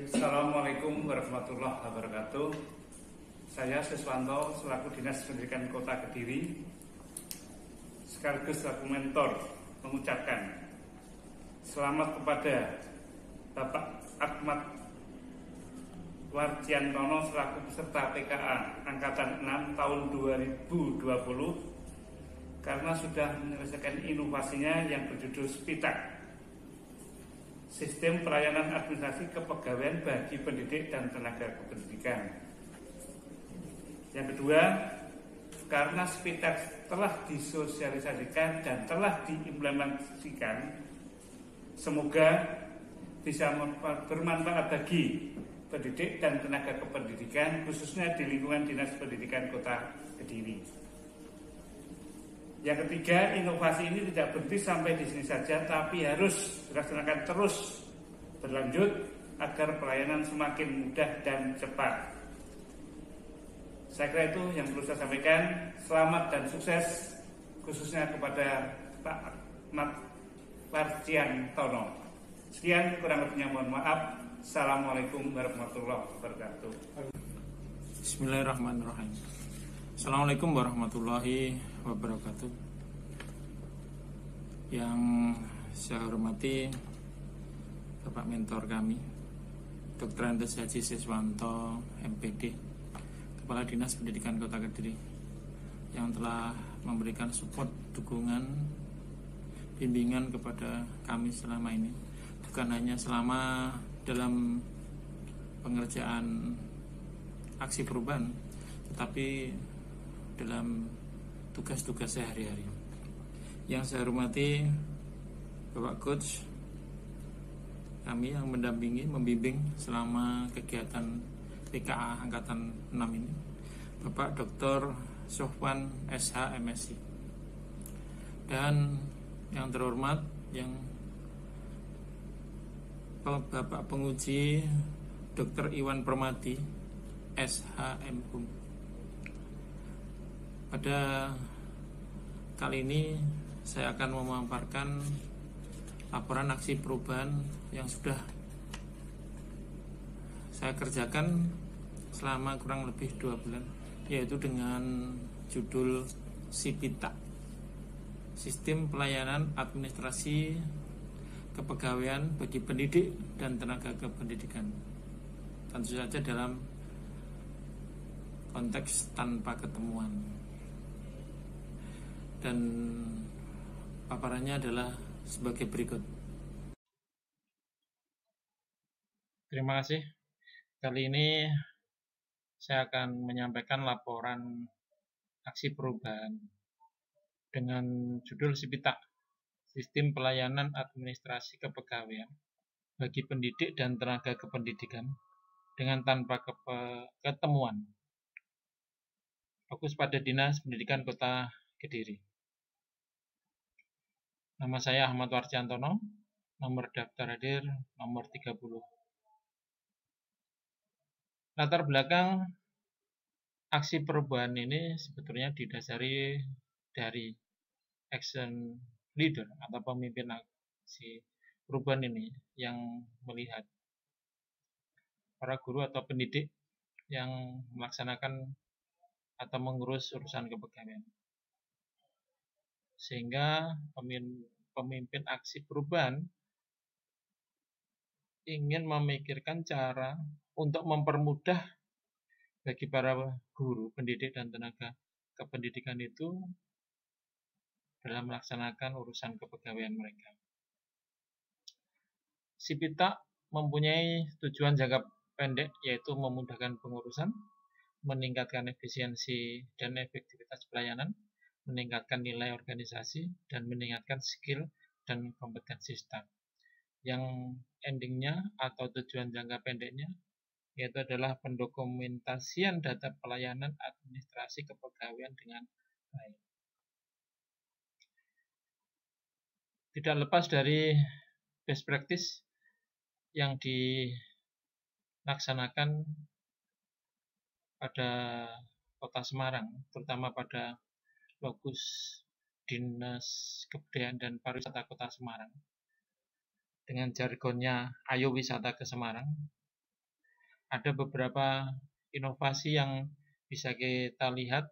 Assalamualaikum warahmatullahi wabarakatuh. Saya Siswanto selaku Dinas Pendidikan Kota Kediri sekaligus selaku mentor mengucapkan selamat kepada Bapak Ahmad Warjiantono selaku peserta PKA Angkatan 6 tahun 2020 karena sudah menyelesaikan inovasinya yang berjudul SPITAK, Sistem Pelayanan Administrasi Kepegawaian bagi Pendidik dan Tenaga Kependidikan. Yang kedua, karena SPITAK telah disosialisasikan dan telah diimplementasikan, semoga bisa bermanfaat bagi pendidik dan tenaga kependidikan, khususnya di lingkungan Dinas Pendidikan Kota Kediri. Yang ketiga, inovasi ini tidak berhenti sampai di sini saja, tapi harus dilaksanakan terus berlanjut agar pelayanan semakin mudah dan cepat. Saya kira itu yang perlu saya sampaikan. Selamat dan sukses khususnya kepada Pak Ahmad Warjiantono. Sekian, kurang lebihnya mohon maaf. Assalamualaikum warahmatullahi wabarakatuh. Bismillahirrahmanirrahim. Assalamualaikum warahmatullahi wabarakatuh. Yang saya hormati Bapak mentor kami, Dr. Andes Haji Siswanto, MPD, Kepala Dinas Pendidikan Kota Kediri, yang telah memberikan support, dukungan, bimbingan kepada kami selama ini. Bukan hanya selama dalam pengerjaan aksi perubahan, tetapi dalam tugas-tugas sehari-hari. Yang saya hormati Bapak Coach kami yang mendampingi, membimbing selama kegiatan PKA Angkatan 6 ini, Bapak Dr. Sofwan SH MSc, dan yang terhormat yang Bapak penguji Dr. Iwan Permadi SHM Hum. Pada kali ini saya akan memaparkan laporan aksi perubahan yang sudah saya kerjakan selama kurang lebih 2 bulan, yaitu dengan judul SPITAK, Sistem Pelayanan Administrasi Kepegawaian bagi Pendidik dan Tenaga Kependidikan. Tentu saja dalam konteks tanpa ketemuan. Dan paparannya adalah sebagai berikut. Terima kasih. Kali ini saya akan menyampaikan laporan aksi perubahan dengan judul SPITAK, Sistem Pelayanan Administrasi Kepegawaian bagi Pendidik dan Tenaga Kependidikan dengan tanpa ketemuan. Fokus pada Dinas Pendidikan Kota Kediri. Nama saya Ahmad Warjiantono, nomor daftar hadir nomor 30. Latar belakang aksi perubahan ini sebetulnya didasari dari action leader atau pemimpin aksi perubahan ini yang melihat para guru atau pendidik yang melaksanakan atau mengurus urusan kepegawaian. Sehingga pemimpin aksi perubahan ingin memikirkan cara untuk mempermudah bagi para guru, pendidik, dan tenaga kependidikan itu dalam melaksanakan urusan kepegawaian mereka. SPITAK mempunyai tujuan jangka pendek, yaitu memudahkan pengurusan, meningkatkan efisiensi dan efektivitas pelayanan, meningkatkan nilai organisasi, dan meningkatkan skill dan kompetensi staf. Yang endingnya atau tujuan jangka pendeknya yaitu adalah pendokumentasian data pelayanan administrasi kepegawaian dengan baik. Tidak lepas dari best practice yang dilaksanakan pada Kota Semarang, terutama pada Lokus Dinas Kebudayaan dan Pariwisata Kota Semarang, dengan jargonnya Ayo Wisata ke Semarang, ada beberapa inovasi yang bisa kita lihat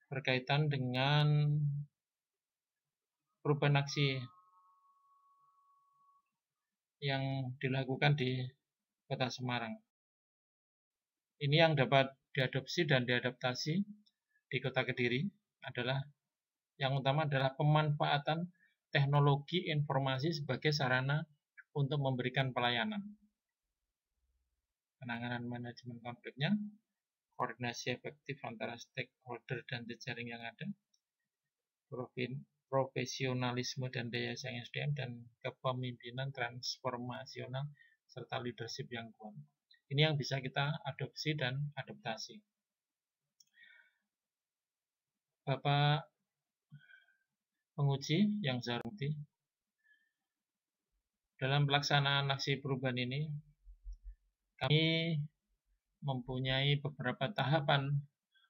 berkaitan dengan perubahan aksi yang dilakukan di Kota Semarang. Ini yang dapat diadopsi dan diadaptasi di Kota Kediri adalah yang utama adalah pemanfaatan teknologi informasi sebagai sarana untuk memberikan pelayanan. Penanganan manajemen konfliknya, koordinasi efektif antara stakeholder dan jejaring yang ada, profesionalisme dan daya saing SDM, dan kepemimpinan transformasional serta leadership yang kuat. Ini yang bisa kita adopsi dan adaptasi. Bapak penguji yang saya hormati, dalam pelaksanaan aksi perubahan ini, kami mempunyai beberapa tahapan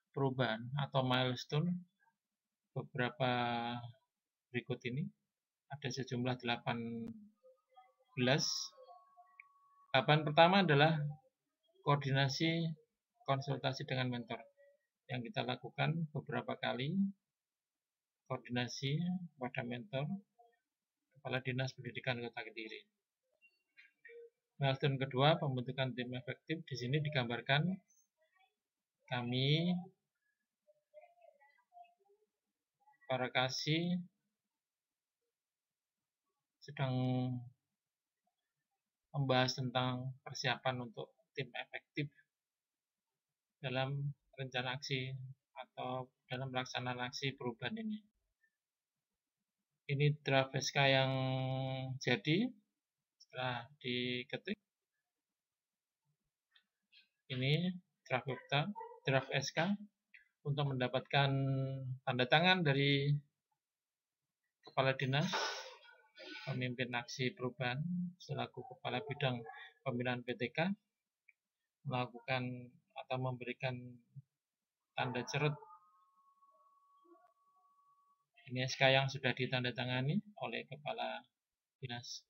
perubahan atau milestone, beberapa berikut ini. Ada sejumlah 18. Tahapan pertama adalah koordinasi konsultasi dengan mentor, yang kita lakukan beberapa kali. Koordinasi pada mentor Kepala Dinas Pendidikan Kota Kediri. Milestone kedua, pembentukan tim efektif. Di sini digambarkan kami para kasih sedang membahas tentang persiapan untuk tim efektif dalam rencana aksi atau dalam pelaksanaan aksi perubahan ini. Ini draft SK yang jadi setelah diketik. Ini draft SK untuk mendapatkan tanda tangan dari Kepala Dinas Pemimpin Aksi Perubahan selaku Kepala Bidang Pembinaan PTK, melakukan atau memberikan tanda cerut. Ini SK yang sudah ditandatangani oleh Kepala Dinas.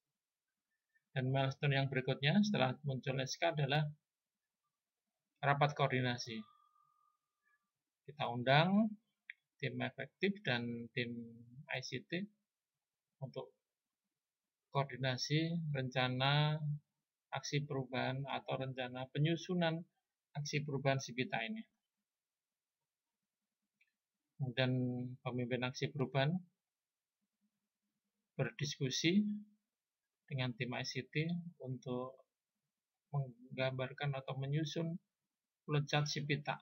Dan milestone yang berikutnya setelah muncul SK adalah rapat koordinasi. Kita undang tim efektif dan tim ICT untuk koordinasi rencana aksi perubahan atau rencana penyusunan aksi perubahan Sipita ini. Kemudian pemimpin aksi perubahan berdiskusi dengan tim ICT untuk menggambarkan atau menyusun flowchart Sipita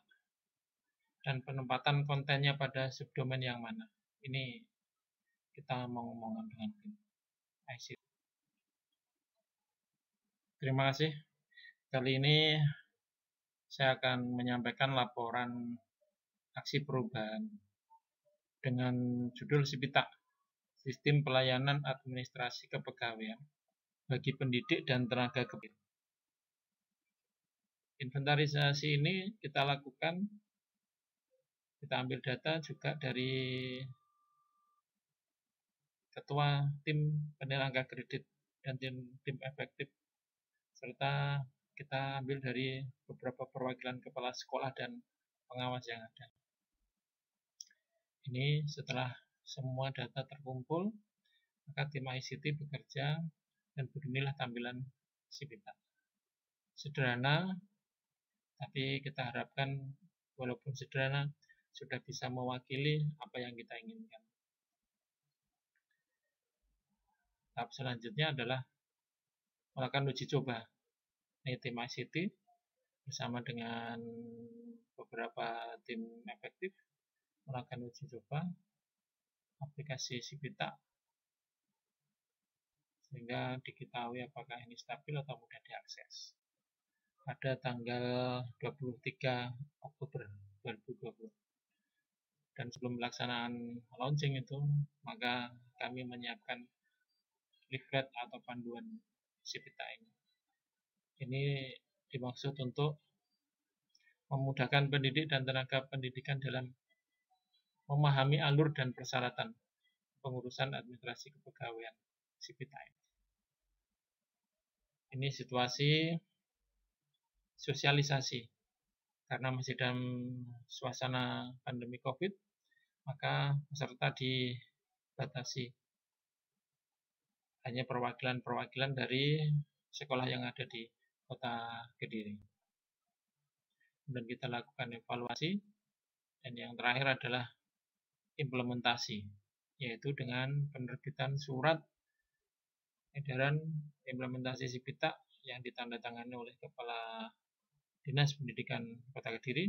dan penempatan kontennya pada subdomain yang mana. Ini kita mau ngomongkan dengan tim ICT. Terima kasih. Kali ini saya akan menyampaikan laporan aksi perubahan dengan judul Sipita, Sistem Pelayanan Administrasi Kepegawaian bagi Pendidik dan Tenaga Kependidikan. Inventarisasi ini kita lakukan, kita ambil data juga dari Ketua Tim Penyelenggara Kredit dan tim efektif, serta kita ambil dari beberapa perwakilan kepala sekolah dan pengawas yang ada. Ini setelah semua data terkumpul, maka tim ICT bekerja dan beginilah tampilan Sipita. Sederhana, tapi kita harapkan walaupun sederhana sudah bisa mewakili apa yang kita inginkan. Tahap selanjutnya adalah melakukan uji coba. Ini tim ICT bersama dengan beberapa tim efektif melakukan uji coba aplikasi Sipita sehingga diketahui apakah ini stabil atau mudah diakses. Pada tanggal 23 Oktober 2020. Dan sebelum pelaksanaan launching itu, maka kami menyiapkan leaflet atau panduan Sipita ini. Ini dimaksud untuk memudahkan pendidik dan tenaga pendidikan dalam memahami alur dan persyaratan pengurusan administrasi kepegawaian Sipita ini. Ini situasi sosialisasi. Karena masih dalam suasana pandemi COVID, maka peserta dibatasi. Hanya perwakilan-perwakilan dari sekolah yang ada di Kota Kediri. Dan kita lakukan evaluasi, dan yang terakhir adalah implementasi, yaitu dengan penerbitan surat edaran implementasi SIPITA yang ditandatangani oleh Kepala Dinas Pendidikan Kota Kediri,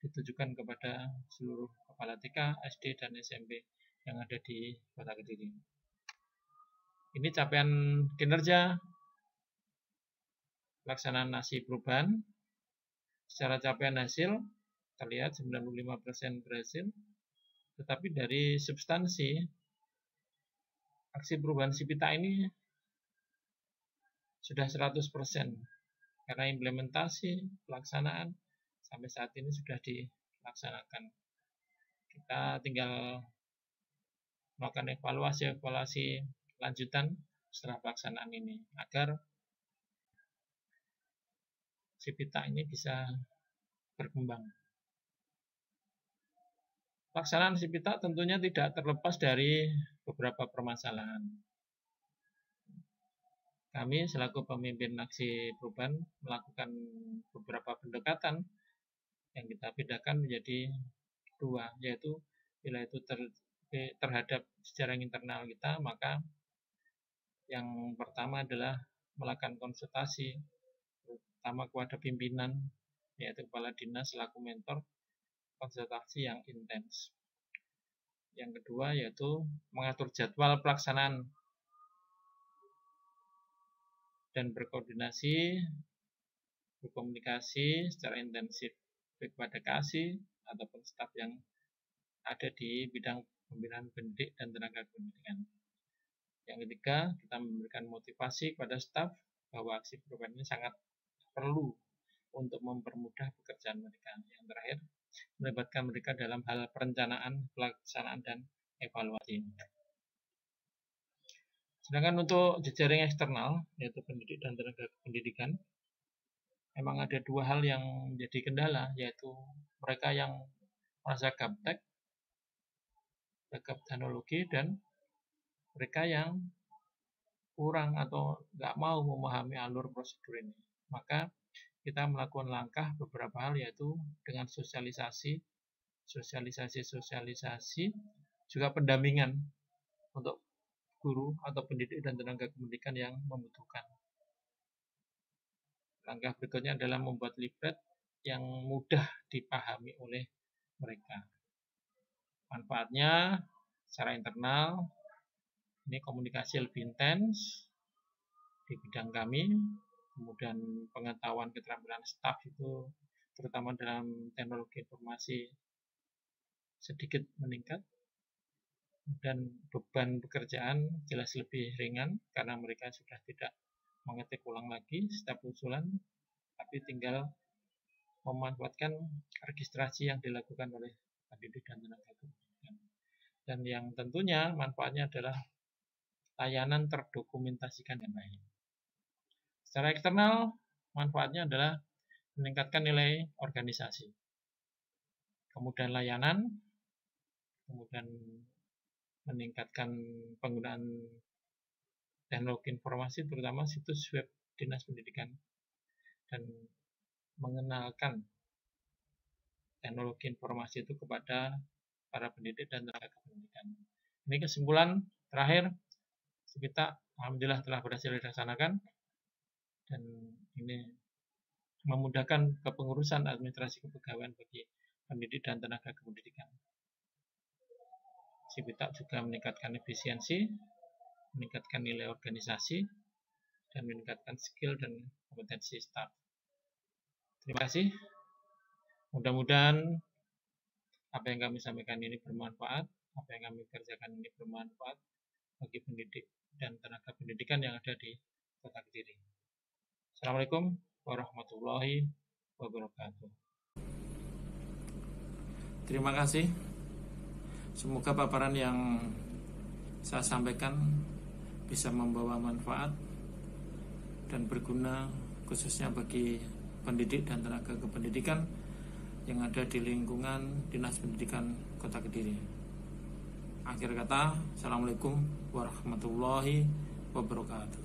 ditujukan kepada seluruh kepala TK, SD, dan SMP yang ada di Kota Kediri. Ini capaian kinerja pelaksanaan ASI perubahan. Secara capaian hasil terlihat 95% berhasil, tetapi dari substansi aksi perubahan SIPITA ini sudah 100%, karena implementasi pelaksanaan sampai saat ini sudah dilaksanakan. Kita tinggal melakukan evaluasi lanjutan setelah pelaksanaan ini, agar SIPITA ini bisa berkembang. Pelaksanaan SIPITA tentunya tidak terlepas dari beberapa permasalahan. Kami selaku pemimpin aksi perubahan melakukan beberapa pendekatan yang kita bedakan menjadi dua, yaitu bila itu terhadap sejarah internal kita, maka yang pertama adalah melakukan konsultasi pertama kepada pimpinan, yaitu kepala dinas selaku mentor, konsultasi yang intens. Yang kedua yaitu mengatur jadwal pelaksanaan dan berkoordinasi, berkomunikasi secara intensif baik kepada KASI ataupun staf yang ada di bidang pembinaan pendidik dan tenaga pendidikan. Yang ketiga, kita memberikan motivasi kepada staf bahwa aksi perubahan ini sangat perlu untuk mempermudah pekerjaan mereka. Yang terakhir, melibatkan mereka dalam hal perencanaan, pelaksanaan, dan evaluasi. Sedangkan untuk jejaring eksternal, yaitu pendidik dan tenaga pendidikan, memang ada dua hal yang menjadi kendala, yaitu mereka yang merasa gaptek, gagap teknologi, dan mereka yang kurang atau nggak mau memahami alur prosedur ini. Maka kita melakukan langkah beberapa hal, yaitu dengan sosialisasi, juga pendampingan untuk guru atau pendidik dan tenaga pendidikan yang membutuhkan. Langkah berikutnya adalah membuat leaflet yang mudah dipahami oleh mereka. Manfaatnya secara internal, ini komunikasi lebih intens di bidang kami, kemudian pengetahuan keterampilan staf itu terutama dalam teknologi informasi sedikit meningkat, dan beban pekerjaan jelas lebih ringan karena mereka sudah tidak mengetik ulang lagi setiap usulan, tapi tinggal memanfaatkan registrasi yang dilakukan oleh pendidik dan tenaga pendidikan. Dan yang tentunya manfaatnya adalah layanan terdokumentasikan yang baik. Secara eksternal, manfaatnya adalah meningkatkan nilai organisasi, kemudian layanan, kemudian meningkatkan penggunaan teknologi informasi, terutama situs web Dinas Pendidikan, dan mengenalkan teknologi informasi itu kepada para pendidik dan tenaga pendidikan. Ini kesimpulan terakhir, kita alhamdulillah telah berhasil dilaksanakan, dan ini memudahkan kepengurusan administrasi kepegawaian bagi pendidik dan tenaga kependidikan. SIPITA juga meningkatkan efisiensi, meningkatkan nilai organisasi, dan meningkatkan skill dan kompetensi staf. Terima kasih. Mudah-mudahan apa yang kami sampaikan ini bermanfaat, apa yang kami kerjakan ini bermanfaat bagi pendidik dan tenaga pendidikan yang ada di Kota Kediri. Assalamualaikum warahmatullahi wabarakatuh. Terima kasih. Semoga paparan yang saya sampaikan bisa membawa manfaat dan berguna khususnya bagi pendidik dan tenaga kependidikan yang ada di lingkungan Dinas Pendidikan Kota Kediri. Akhir kata, Assalamualaikum warahmatullahi wabarakatuh.